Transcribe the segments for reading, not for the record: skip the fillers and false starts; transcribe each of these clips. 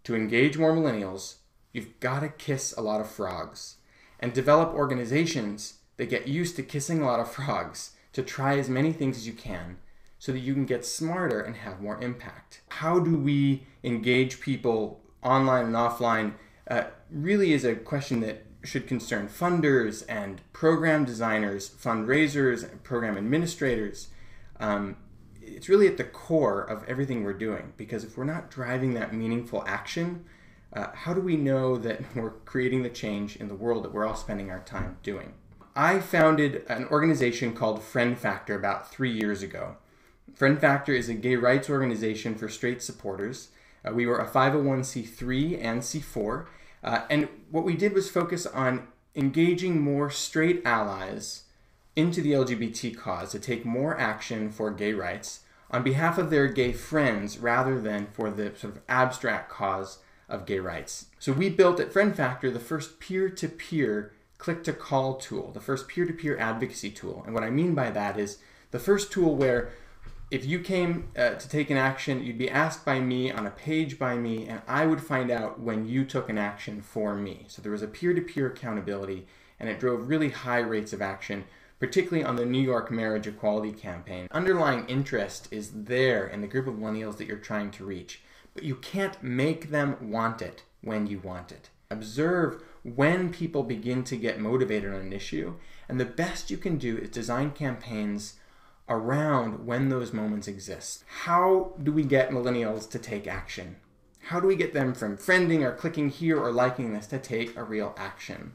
to engage more millennials, you've got to kiss a lot of frogs and develop organizations that get used to kissing a lot of frogs to try as many things as you can so that you can get smarter and have more impact. How do we engage people online and offline really is a question that should concern funders and program designers, fundraisers, and program administrators. It's really at the core of everything we're doing, because if we're not driving that meaningful action, how do we know that we're creating the change in the world that we're all spending our time doing? I founded an organization called Friend Factor about 3 years ago. Friend Factor is a gay rights organization for straight supporters. We were a 501c3 and C4. And what we did was focus on engaging more straight allies into the LGBT cause to take more action for gay rights on behalf of their gay friends rather than for the sort of abstract cause of gay rights. So we built at Friend Factor the first peer-to-peer click-to-call tool, the first peer-to-peer advocacy tool. And what I mean by that is the first tool where if you came to take an action, you'd be asked by me on a page by me, and I would find out when you took an action for me. So there was a peer-to-peer accountability, and it drove really high rates of action, particularly on the New York marriage equality campaign. Underlying interest is there in the group of millennials that you're trying to reach, but you can't make them want it when you want it. Observe when people begin to get motivated on an issue, and the best you can do is design campaigns around when those moments exist. How do we get millennials to take action? How do we get them from friending or clicking here or liking this to take a real action?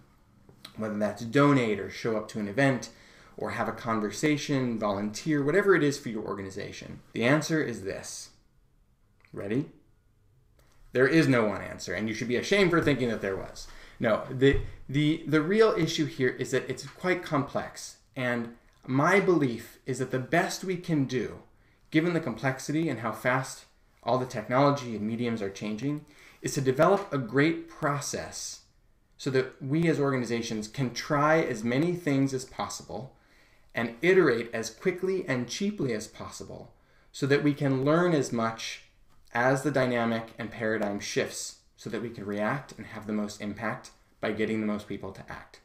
Whether that's donate or show up to an event or have a conversation, volunteer, whatever it is for your organization. The answer is this. Ready? There is no one answer, and you should be ashamed for thinking that there was. No, the real issue here is that it's quite complex, and my belief is that the best we can do, given the complexity and how fast all the technology and mediums are changing, is to develop a great process so that we as organizations can try as many things as possible and iterate as quickly and cheaply as possible so that we can learn as much as the dynamic and paradigm shifts so that we can react and have the most impact by getting the most people to act.